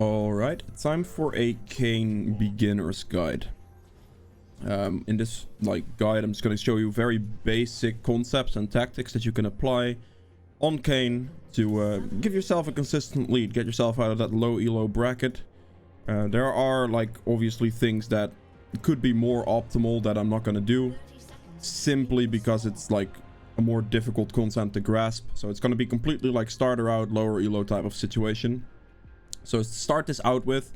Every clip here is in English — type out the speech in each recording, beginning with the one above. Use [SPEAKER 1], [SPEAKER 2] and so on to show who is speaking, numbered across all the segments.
[SPEAKER 1] Alright, time for a Kayn beginner's guide. In this guide, I'm just going to show you very basic concepts and tactics that you can apply on Kayn to give yourself a consistent lead, get yourself out of that low ELO bracket. There are obviously things that could be more optimal that I'm not going to do, simply because it's a more difficult concept to grasp. So it's going to be completely starter out, lower ELO type of situation. So to start this out with,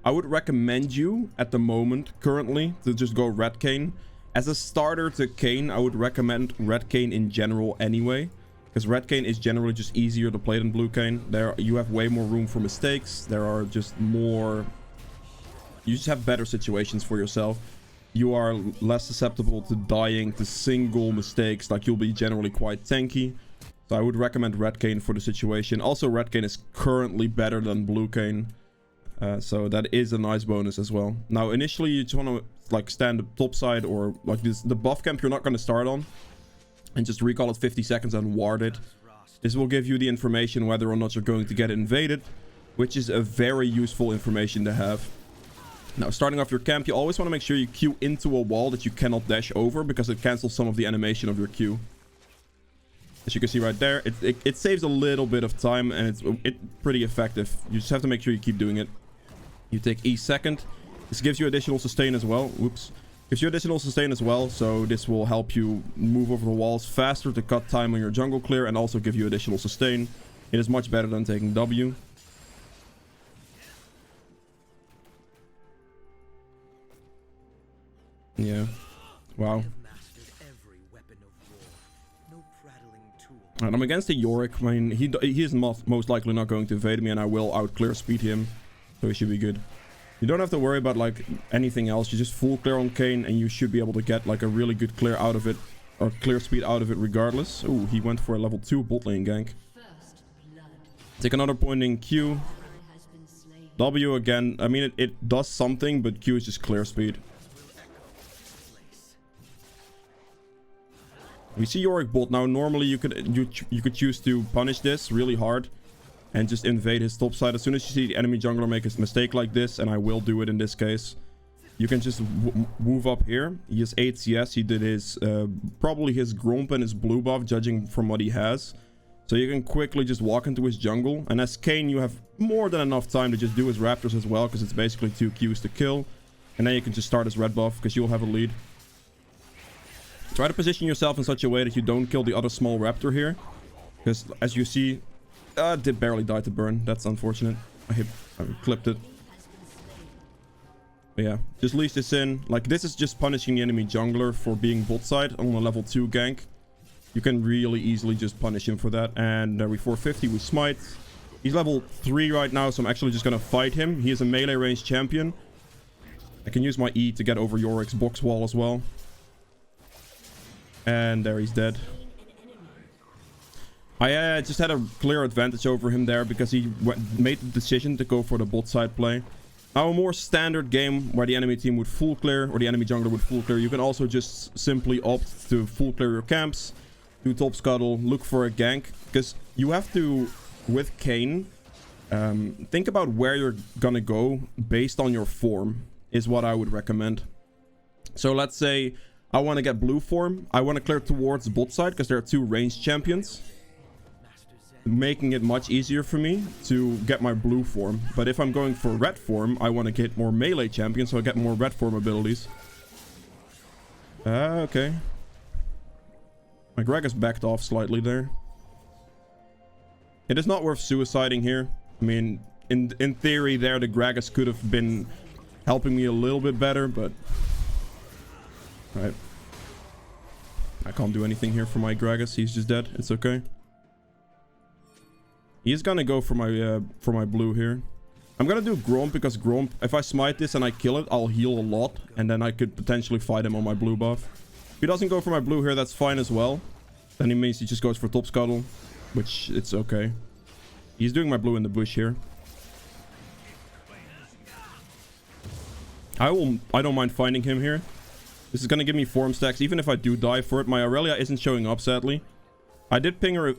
[SPEAKER 1] I would recommend you at the moment currently to just go red Kayn. As a starter to Kayn, I would recommend red Kayn in general anyway, because red Kayn is generally just easier to play than blue Kayn. You have way more room for mistakes. There are just more, you just have better situations for yourself. You are less susceptible to dying to single mistakes. You'll be generally quite tanky. So I would recommend red Kayn for the situation. Also, red Kayn is currently better than blue Kayn. So that is a nice bonus as well. Now, initially, you just want to stand the top side or the buff camp you're not going to start on. And just recall it 50 seconds and ward it. This will give you the information whether or not you're going to get invaded, which is a very useful information to have. Now, starting off your camp, you always want to make sure you queue into a wall that you cannot dash over, because it cancels some of the animation of your queue. As you can see right there, it saves a little bit of time, and it's pretty effective. You just have to make sure you keep doing it. You take E second. This gives you additional sustain as well. Whoops. Gives you additional sustain as well, so this will help you move over the walls faster to cut time on your jungle clear, and also give you additional sustain. It is much better than taking W. Yeah. Wow. And I'm against the Yorick. I mean, he is most likely not going to invade me, and I will out clear speed him, so he should be good. You don't have to worry about anything else. You just full clear on Kayn, and you should be able to get a really good clear out of it, or clear speed out of it regardless. Ooh, he went for a level 2 bot lane gank. Take another point in Q. W again. I mean, it does something, but Q is just clear speed. We see Yorick bot now. Normally you could choose to punish this really hard and just invade his top side. As soon as you see the enemy jungler make a mistake like this, and I will do it in this case, you can just move up here. He has 8 CS. He did his probably his Gromp and his blue buff, judging from what he has. So you can quickly just walk into his jungle, and as Kayn you have more than enough time to just do his raptors as well, because it's basically 2 Qs to kill, and then you can just start his red buff because you'll have a lead. Try to position yourself in such a way that you don't kill the other small raptor here, because as you see, did barely die to burn. That's unfortunate. I clipped it. But yeah, just leash this in. This is just punishing the enemy jungler for being bot side on a level 2 gank. You can really easily just punish him for that. And there we 450 with smite. He's level 3 right now, so I'm actually just gonna fight him. He is a melee range champion. I can use my E to get over Yorick's box wall as well. And there he's dead. I just had a clear advantage over him there because he made the decision to go for the bot side play. Now, a more standard game where the enemy team would full clear, or the enemy jungler would full clear, you can also just simply opt to full clear your camps, do top scuttle, look for a gank, because you have to, with Kayn, think about where you're gonna go based on your form, is what I would recommend. So let's say I want to get blue form. I want to clear towards bot side because there are 2 ranged champions, making it much easier for me to get my blue form. But if I'm going for red form, I want to get more melee champions, so I get more red form abilities. Okay. My Gragas backed off slightly there. It is not worth suiciding here. I mean, in theory there, the Gragas could have been helping me a little bit better, but... Right. I can't do anything here for my Gragas. He's just dead. It's okay. He's gonna go for my blue here. I'm gonna do Gromp because Gromp, if I smite this and I kill it, I'll heal a lot, and then I could potentially fight him on my blue buff. If he doesn't go for my blue here, that's fine as well. Then it means he just goes for top scuttle, which it's okay. He's doing my blue in the bush here. I don't mind finding him here. This is gonna give me form stacks, even if I do die for it. My Aurelia isn't showing up, sadly. I did ping her,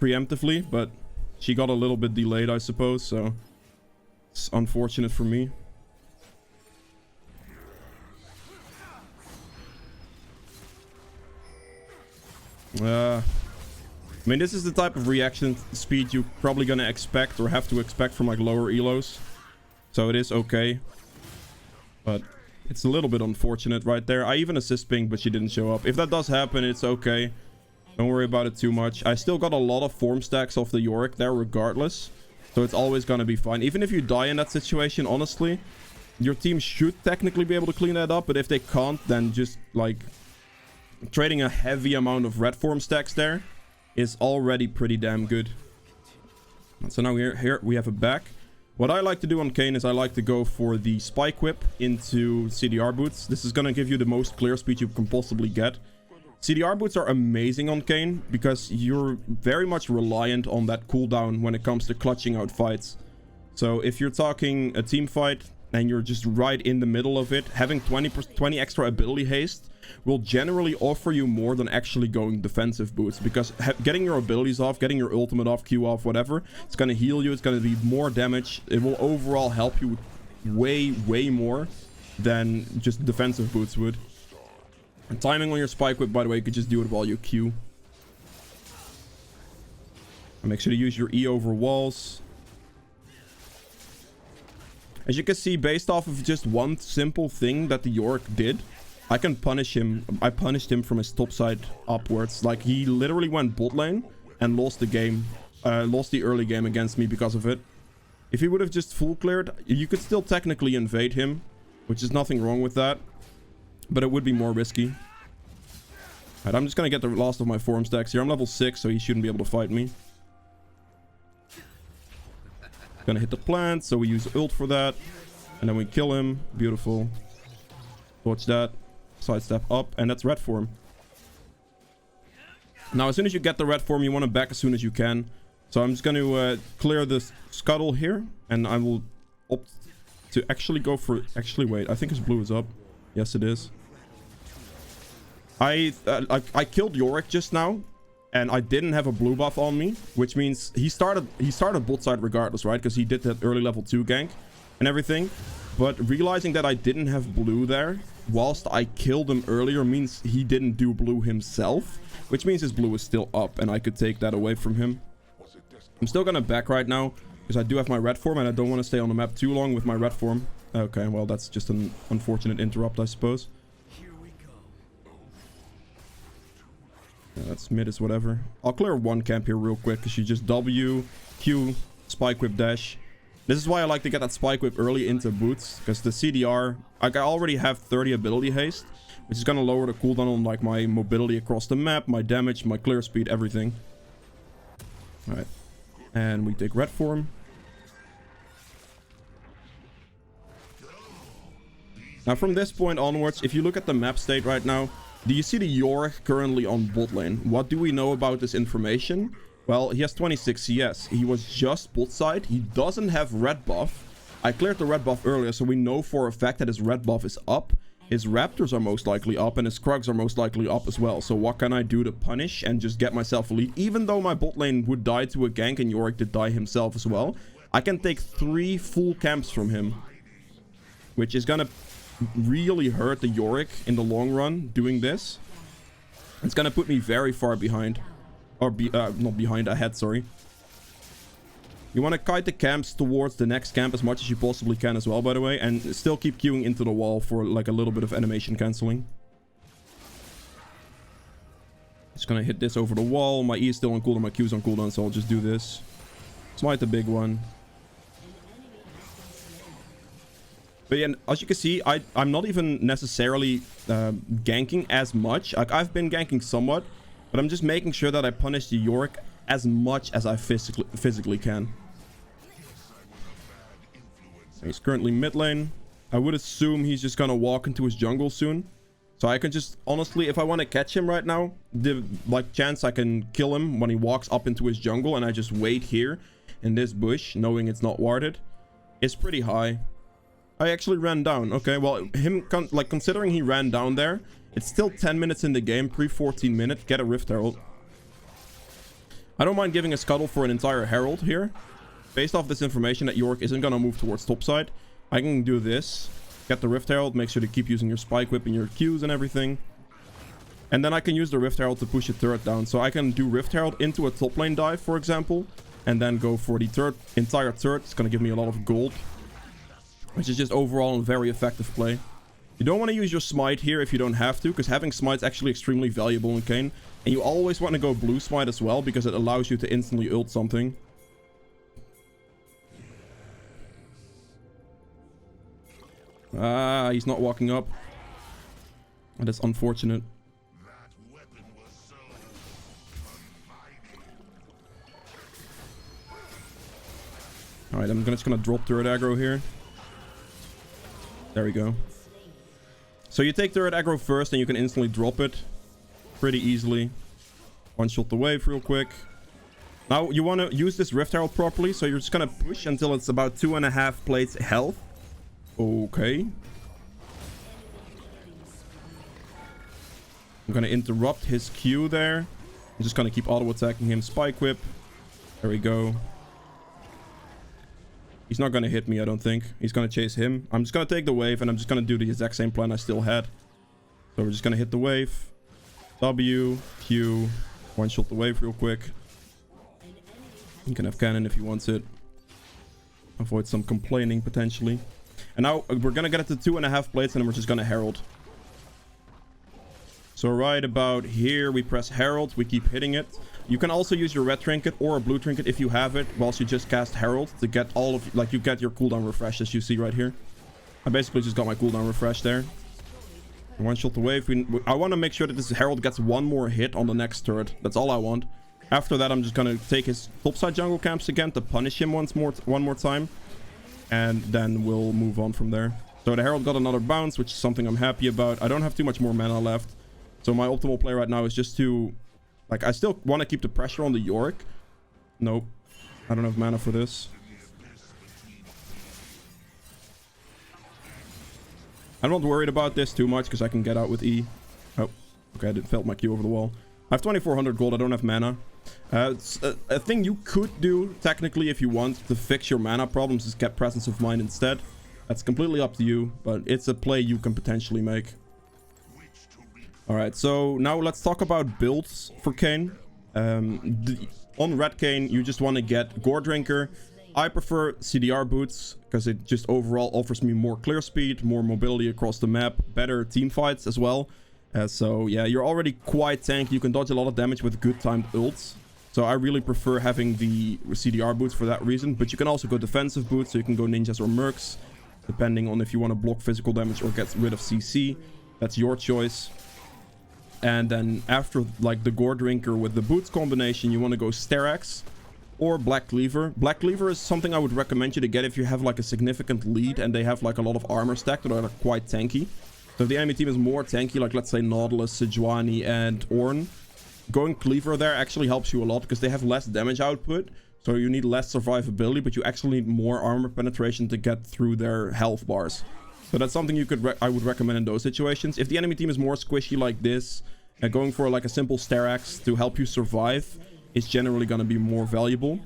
[SPEAKER 1] preemptively, but she got a little bit delayed, I suppose, so... It's unfortunate for me. I mean, this is the type of reaction speed you're probably gonna expect or have to expect from like lower ELOs. So it is okay. But it's a little bit unfortunate right there. I even assist ping, but she didn't show up. If that does happen, it's okay. Don't worry about it too much. I still got a lot of form stacks off the Yorick there regardless. So it's always gonna be fine. Even if you die in that situation, honestly, your team should technically be able to clean that up. But if they can't, then just like trading a heavy amount of red form stacks there is already pretty damn good. So now here we have a back. What I like to do on Kayn is I like to go for the spike whip into CDR boots. This is going to give you the most clear speed you can possibly get. CDR boots are amazing on Kayn because you're very much reliant on that cooldown when it comes to clutching out fights. So if you're talking a team fight and you're just right in the middle of it, having 20 extra ability haste will generally offer you more than actually going defensive boots, because getting your abilities off, getting your ultimate off, Q off, whatever, it's going to heal you, it's going to do more damage, it will overall help you way more than just defensive boots would. And timing on your spike whip, by the way, you could just do it while you Q. And make sure to use your E over walls. As you can see, based off of just one simple thing that the Yorick did, I can punish him. I punished him from his top side upwards. Like, he literally went bot lane and lost the game. Lost the early game against me because of it. If he would have just full cleared, you could still technically invade him, which is nothing wrong with that. But it would be more risky. Alright, I'm just going to get the last of my form stacks here. I'm level 6, so he shouldn't be able to fight me. Gonna hit the plant, so we use ult for that. And then we kill him. Beautiful. Watch that. Sidestep up, and that's red form. Now, as soon as you get the red form, you want to back as soon as you can. So I'm just going to clear this scuttle here, and I will opt to actually go for... Actually, wait, I think his blue is up. Yes, it is. I killed Yorick just now, and I didn't have a blue buff on me, which means he started bot side regardless, right? Because he did that early level 2 gank and everything. But realizing that I didn't have blue there whilst I killed him earlier means he didn't do blue himself, which means his blue is still up and I could take that away from him. I'm still gonna back right now because I do have my red form and I don't want to stay on the map too long with my red form. Okay, well, that's just an unfortunate interrupt, I suppose. Yeah, that's mid is whatever. I'll clear one camp here real quick because you just W, Q, spike whip dash. This is why I like to get that spike whip early into boots, because the CDR, like, I already have 30 ability haste, which is going to lower the cooldown on like my mobility across the map, my damage, my clear speed, everything. Alright. And we take red form. Now from this point onwards, if you look at the map state right now, do you see the Yorick currently on bot lane? What do we know about this information? Well, he has 26 CS. He was just bot side. He doesn't have red buff. I cleared the red buff earlier, so we know for a fact that his red buff is up. His Raptors are most likely up, and his Krugs are most likely up as well. So what can I do to punish and just get myself a lead? Even though my bot lane would die to a gank and Yorick did die himself as well, I can take 3 full camps from him, which is gonna really hurt the Yorick in the long run doing this. It's gonna put me very far behind. Or not behind, ahead, sorry. You want to kite the camps towards the next camp as much as you possibly can as well, by the way. And still keep queuing into the wall for like a little bit of animation cancelling. Just gonna hit this over the wall. My E is still on cooldown, my Q is on cooldown, so I'll just do this. Smite the big one. But yeah, as you can see, I'm not even necessarily ganking as much. Like, I've been ganking somewhat, but I'm just making sure that I punish the Yorick as much as I physically can. He's currently mid lane. I would assume he's just gonna walk into his jungle soon. So I can just, honestly, if I want to catch him right now, the chance I can kill him when he walks up into his jungle and I just wait here in this bush, knowing it's not warded, is pretty high. I actually ran down. Okay, well, considering he ran down there, it's still 10 minutes in the game, pre-14 minute. Get a Rift Herald. I don't mind giving a scuttle for an entire Herald here. based off this information that York isn't going to move towards topside, I can do this. Get the Rift Herald. Make sure to keep using your Spike Whip and your Qs and everything. And then I can use the Rift Herald to push a turret down. So I can do Rift Herald into a top lane dive, for example. And then go for the entire turret. It's going to give me a lot of gold. Which is just overall a very effective play. You don't want to use your Smite here if you don't have to. Because having Smite is actually extremely valuable in Kayn. And you always want to go Blue Smite as well. Because it allows you to instantly ult something. Ah, he's not walking up. That is unfortunate. Alright, I'm just gonna drop turret aggro here. There we go. So you take turret aggro first and you can instantly drop it. Pretty easily. One shot the wave real quick. Now you want to use this Rift Herald properly. So you're just gonna push until it's about 2.5 plates health. Okay. I'm gonna interrupt his Q there. I'm just gonna keep auto attacking him. Spike Whip. There we go. He's not gonna hit me, I don't think. He's gonna chase him. I'm just gonna take the wave and I'm just gonna do the exact same plan I still had. So we're just gonna hit the wave. W, Q. One shot the wave real quick. You can have cannon if he wants it. Avoid some complaining potentially. And now we're gonna get it to 2.5 plates and then we're just gonna herald. So right about here we press herald. We keep hitting it. You can also use your red trinket or a blue trinket if you have it, whilst you just cast herald to get all of, like, you get your cooldown refresh, as you see right here. I basically just got my cooldown refresh there. One shot the wave. I want to make sure that this herald gets one more hit on the next turret. That's all I want. After that, I'm just gonna take his topside jungle camps again to punish him one more time, and then we'll move on from there. So the herald got another bounce, which is something I'm happy about. I don't have too much more mana left, so my optimal play right now is just to, like, I still want to keep the pressure on the York. Nope. I don't have mana for this. I'm not worried about this too much because I can get out with E. Oh, okay. I felt my Q over the wall. I have 2400 gold. I don't have mana. A thing you could do, technically, if you want to fix your mana problems, is get Presence of Mind instead. That's completely up to you, but it's a play you can potentially make. Alright, so now let's talk about builds for Kayn. On Red Kayn, you just want to get Gore Drinker. I prefer CDR boots, because it just overall offers me more clear speed, more mobility across the map, better team fights as well. So yeah, you're already quite tanky. You can dodge a lot of damage with good timed ults. So I really prefer having the CDR boots for that reason. But you can also go defensive boots, so you can go ninjas or mercs, depending on if you want to block physical damage or get rid of CC. That's your choice. And then after, like, the Gore Drinker with the boots combination, you want to go Styrax or Black Cleaver. Black Cleaver is something I would recommend you to get if you have, like, a significant lead and they have, like, a lot of armor stacked that are quite tanky. So if the enemy team is more tanky, like, let's say Nautilus, Sejuani, and Ornn, going Cleaver there actually helps you a lot because they have less damage output. So you need less survivability, but you actually need more armor penetration to get through their health bars. So that's something you could I would recommend in those situations. If the enemy team is more squishy like this, going for like a simple Styrax to help you survive is generally going to be more valuable.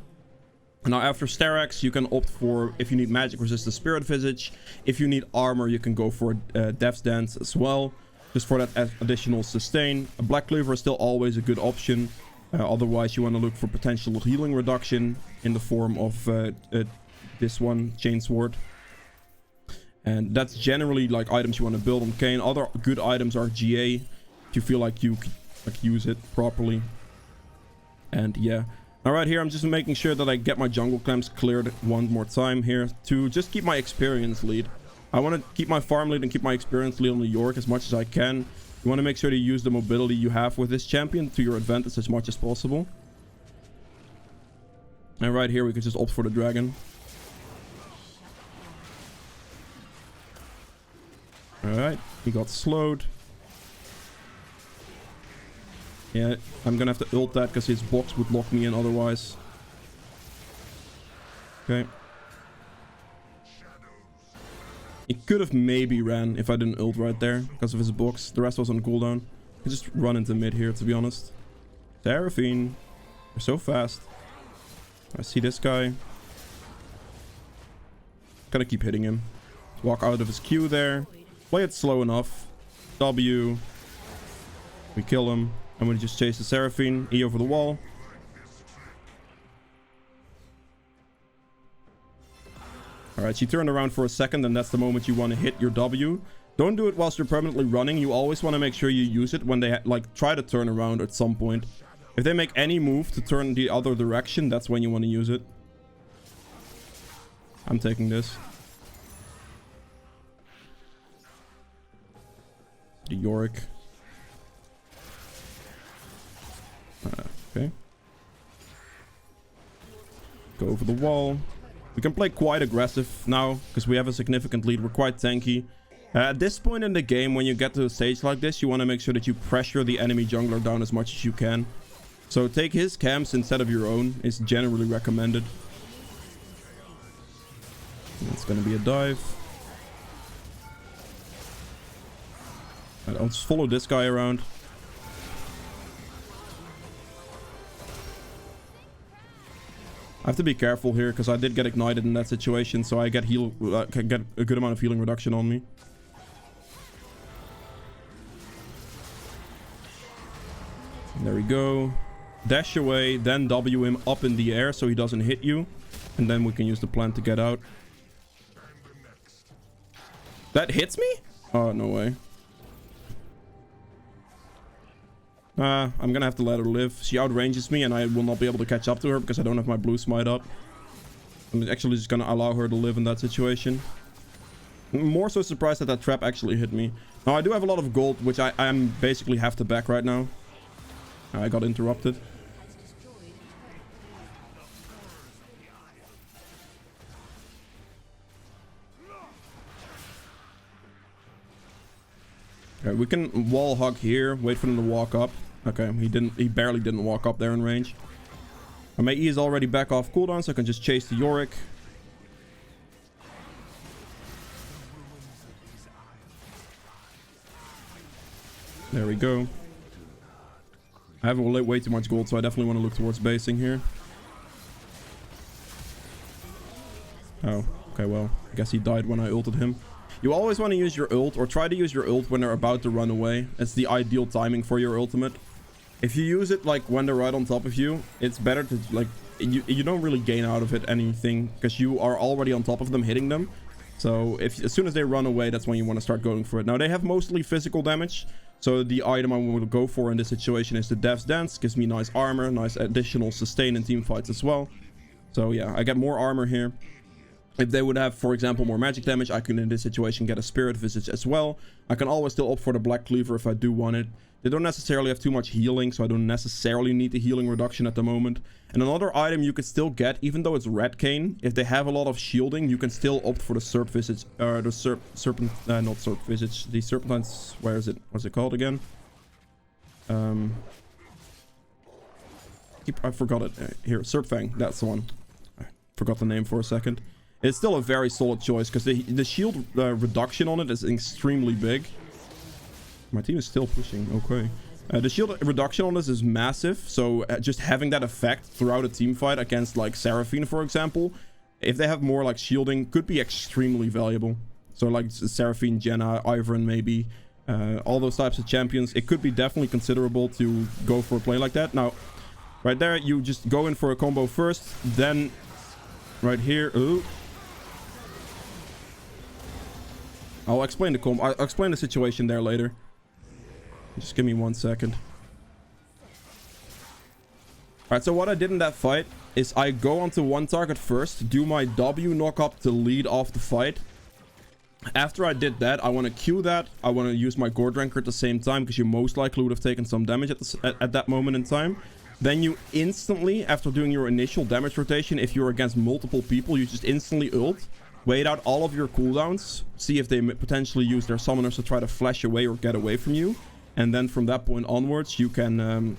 [SPEAKER 1] Now after Styrax, you can opt for, if you need magic resist, the Spirit Visage. If you need armor, you can go for Death's Dance as well, just for that additional sustain. A Black Cleaver is still always a good option. Otherwise, you want to look for potential healing reduction in the form of this one, Chainsword. And that's generally like items you want to build on Kayn. Other good items are GA, if you feel like you could like use it properly. And yeah. All right, here I'm just making sure that I get my jungle clamps cleared one more time here to just keep my experience lead. I want to keep my farm lead and keep my experience lead on the York as much as I can. You want to make sure to use the mobility you have with this champion to your advantage as much as possible. And right here we can just opt for the dragon. Alright, he got slowed. Yeah, I'm gonna have to ult that because his box would lock me in otherwise. Okay. He could have maybe ran if I didn't ult right there because of his box. The rest was on cooldown. I just run into mid here, to be honest. Seraphine. They're so fast. I see this guy. gotta keep hitting him. Walk out of his Q there. Play it slow enough. W. We kill him. And we just chase the Seraphine. E over the wall. Alright, she turned around for a second, and that's the moment you want to hit your W. Don't do it whilst you're permanently running. You always want to make sure you use it when they like try to turn around at some point. If they make any move to turn the other direction, that's when you want to use it. I'm taking this. The Yorick. Okay. Go over the wall. We can play quite aggressive now, because we have a significant lead. We're quite tanky. At this point in the game, when you get to a stage like this, you want to make sure that you pressure the enemy jungler down as much as you can. So take his camps instead of your own is generally recommended. It's going to be a dive. I'll just follow this guy around. I have to be careful here because I did get ignited in that situation, so I get can get a good amount of healing reduction on me. There we go. Dash away, then W him up in the air so he doesn't hit you. And then we can use the plant to get out. That hits me? Oh, no way. I'm gonna have to let her live. She outranges me and I will not be able to catch up to her because I don't have my blue smite up. I'm actually just gonna allow her to live in that situation. I'm more so surprised that that trap actually hit me. Now I do have a lot of gold, which I am basically half the back right now. I got interrupted. Okay, we can wall hug here, wait for them to walk up. Okay, he barely didn't walk up there in range. My E is already back off cooldown, so I can just chase the Yorick. There we go. I have way too much gold, so I definitely want to look towards basing here. Oh, okay, well, I guess he died when I ulted him. You always want to use your ult, or try to use your ult when they're about to run away. It's the ideal timing for your ultimate. If you use it like when they're right on top of you, it's better to like you don't really gain out of it anything because you are already on top of them hitting them. So as soon as they run away, that's when you want to start going for it. Now they have mostly physical damage, so the item I will go for in this situation is the Death's Dance. Gives me nice armor, nice additional sustain in team fights as well. So yeah, I get more armor here. If they would have, for example, more magic damage, I can in this situation get a Spirit Visage as well. I can always still opt for the Black Cleaver if I do want it. They don't necessarily have too much healing, so I don't necessarily need the healing reduction at the moment. And another item you can still get, even though it's Red Kayn, if they have a lot of shielding, you can still opt for the Serp Visage, not Serp Visage, the Serpentine's, where is it? What's it called again? I forgot it. Here, Serp Fang, that's the one. I forgot the name for a second. It's still a very solid choice because the shield reduction on it is extremely big. My team is still pushing. Okay. The shield reduction on this is massive. So just having that effect throughout a team fight against like Seraphine, for example, if they have more like shielding, could be extremely valuable. So like Seraphine, Jenna, Ivern, maybe all those types of champions, it could be definitely considerable to go for a play like that. Now, right there, you just go in for a combo first, then right here. Ooh. I'll explain the combo. I'll explain the situation there later. Just give me 1 second. Alright, so what I did in that fight is I go onto one target first, do my W knock up to lead off the fight. After I did that, I want to Q that. I want to use my Gore Drinker at the same time because you most likely would have taken some damage at that moment in time. Then you instantly, after doing your initial damage rotation, if you're against multiple people, you just instantly ult. Wait out all of your cooldowns, see if they potentially use their summoners to try to flash away or get away from you. And then from that point onwards, you can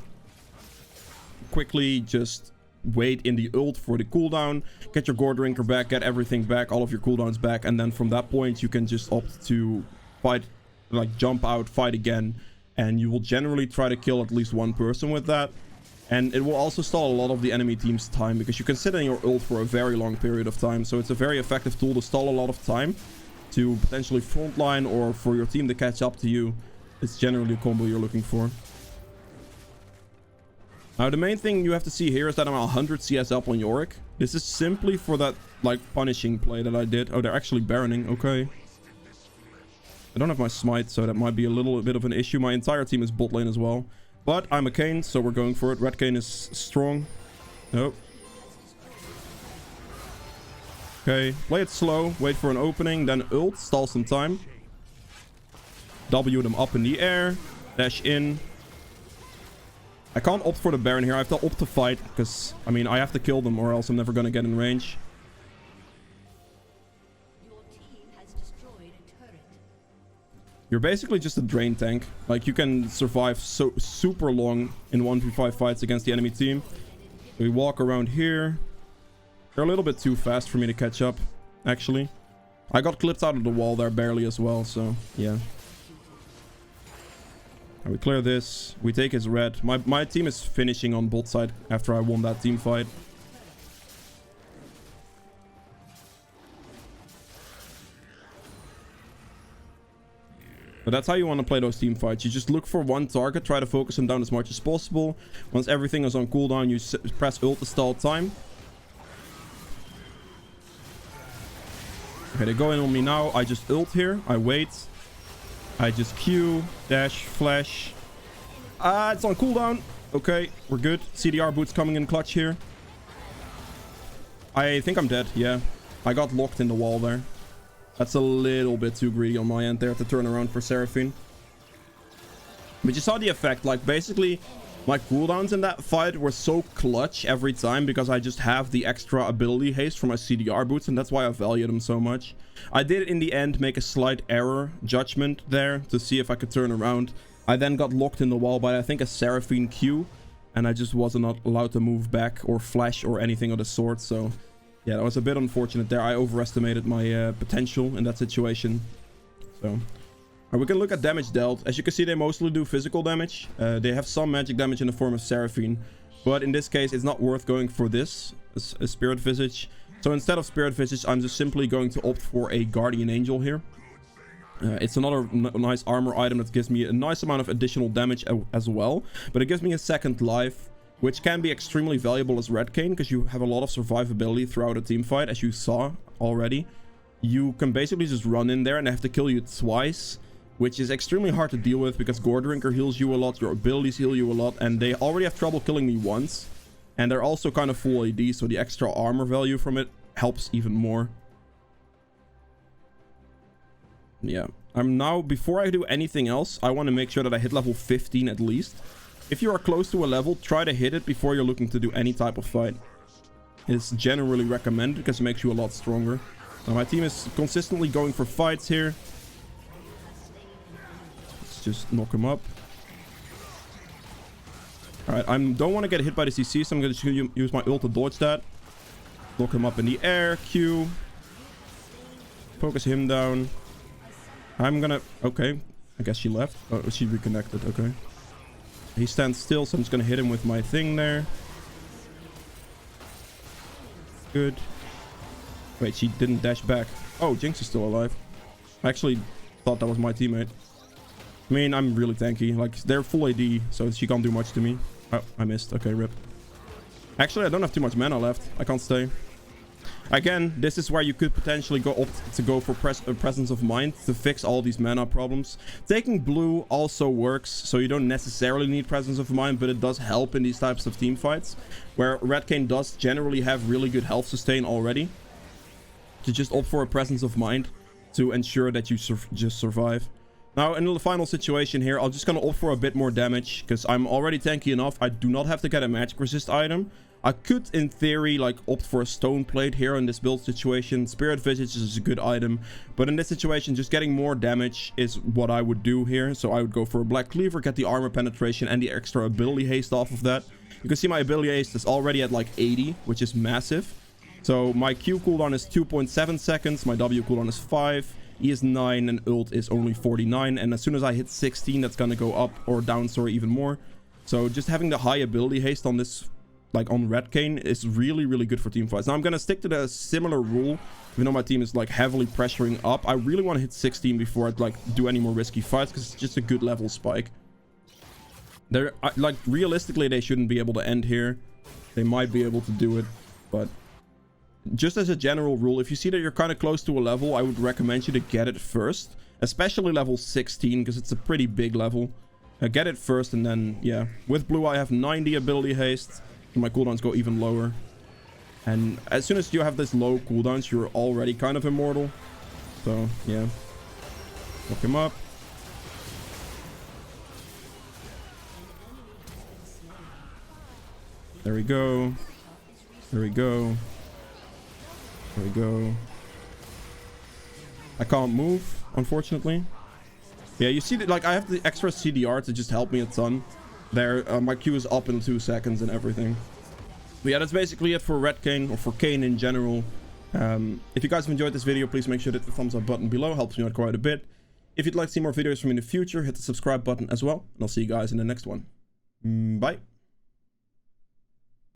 [SPEAKER 1] quickly just wait in the ult for the cooldown, get your Gore Drinker back, get everything back, all of your cooldowns back. And then from that point, you can just opt to fight, like jump out, fight again. And you will generally try to kill at least one person with that. And it will also stall a lot of the enemy team's time, because you can sit in your ult for a very long period of time. So it's a very effective tool to stall a lot of time, to potentially frontline, or for your team to catch up to you. It's generally a combo you're looking for. Now, the main thing you have to see here is that I'm 100 CS up on Yorick. This is simply for that, like, punishing play that I did. Oh, they're actually baroning. Okay. I don't have my smite, so that might be a little bit of an issue. My entire team is bot lane as well. But I'm a Kayn, so we're going for it. Red Kayn is strong. Nope. Okay, play it slow. Wait for an opening, then ult. Stall some time. W them up in the air. Dash in. I can't opt for the Baron here. I have to opt to fight, because, I mean, I have to kill them or else I'm never going to get in range. You're basically just a drain tank. Like, you can survive so super long in 1v5 fights against the enemy team. We walk around here. They're a little bit too fast for me to catch up, actually. I got clipped out of the wall there barely as well, so yeah. And we clear this. We take his red. My team is finishing on bot side after I won that team fight. But that's how you want to play those team fights. You just look for one target, try to focus him down as much as possible. Once everything is on cooldown, you press ult to stall time. Okay, they go in on me now. I just ult here. I wait. I just Q, dash, flash. It's on cooldown. Okay, we're good. CDR boots coming in clutch here. I think I'm dead. Yeah, I got locked in the wall there. That's a little bit too greedy on my end there to turn around for Seraphine. But you saw the effect. Like, basically, my cooldowns in that fight were so clutch every time because I just have the extra ability haste for my CDR boots, and that's why I value them so much. I did, in the end, make a slight error judgment there to see if I could turn around. I then got locked in the wall by, I think, a Seraphine Q, and I just wasn't allowed to move back or flash or anything of the sort, so... yeah, that was a bit unfortunate there. I overestimated my potential in that situation. So, we can look at damage dealt. As you can see, they mostly do physical damage. They have some magic damage in the form of Seraphine. But in this case, it's not worth going for this, a Spirit Visage. So instead of Spirit Visage, I'm just simply going to opt for a Guardian Angel here. It's another nice armor item that gives me a nice amount of additional damage as well. But it gives me a second life, which can be extremely valuable as Red Kayn, because you have a lot of survivability throughout a team fight, as you saw already. You can basically just run in there and they have to kill you twice, which is extremely hard to deal with because Gore Drinker heals you a lot, your abilities heal you a lot, and they already have trouble killing me once. And they're also kind of full AD, so the extra armor value from it helps even more. Yeah, I'm now, before I do anything else, I want to make sure that I hit level 15 at least. If you are close to a level, try to hit it before you're looking to do any type of fight. It's generally recommended because it makes you a lot stronger. Now, my team is consistently going for fights here. Let's just knock him up. Alright, I don't want to get hit by the CC, so I'm going to use my ult to dodge that. Knock him up in the air, Q. Focus him down. I'm gonna... okay, I guess she left. Oh, she reconnected, okay. He stands still, so I'm just going to hit him with my thing there. Good. Wait, she didn't dash back. Oh, Jinx is still alive. I actually thought that was my teammate. I mean, I'm really tanky. Like, they're full AD, so she can't do much to me. Oh, I missed. Okay, rip. Actually, I don't have too much mana left. I can't stay. Again, this is where you could potentially opt to go for Presence of Mind to fix all these mana problems. Taking blue also works, so you don't necessarily need Presence of Mind, but it does help in these types of team fights, where Red Kayn does generally have really good health sustain already. To just opt for a Presence of Mind to ensure that you just survive. Now, in the final situation here, I'm just going to opt for a bit more damage, because I'm already tanky enough. I do not have to get a magic resist item. I could, in theory, like, opt for a stone plate here in this build situation. Spirit Visage is a good item, but in this situation, just getting more damage is what I would do here. So I would go for a Black Cleaver, get the armor penetration and the extra ability haste off of that. You can see my ability haste is already at like 80, which is massive. So my Q cooldown is 2.7 seconds, my W cooldown is 5, E is 9, and ult is only 49. And as soon as I hit 16, that's gonna go up or down, sorry, even more. So just having the high ability haste on this, like on Red Kayn, is really, really good for team fights. Now I'm gonna stick to the similar rule, even though my team is like heavily pressuring up. I really want to hit 16 before I'd like do any more risky fights, because it's just a good level spike. They're like, realistically, they shouldn't be able to end here. They might be able to do it, but just as a general rule, if you see that you're kind of close to a level, I would recommend you to get it first, especially level 16, because it's a pretty big level. Get it first, and then, yeah. With blue, I have 90 ability haste, so my cooldowns go even lower. And as soon as you have this low cooldowns, you're already kind of immortal. So, yeah. Lock him up. There we go. There we go. There we go. I can't move, unfortunately. Yeah, you see that, like, I have the extra CDR to just help me a ton. There, my Q is up in 2 seconds and everything. But yeah, that's basically it for Red Kayn, or for Kayn in general. If you guys have enjoyed this video, please make sure to hit the thumbs up button below. Helps me out quite a bit. If you'd like to see more videos from me in the future, hit the subscribe button as well. And I'll see you guys in the next one. Bye.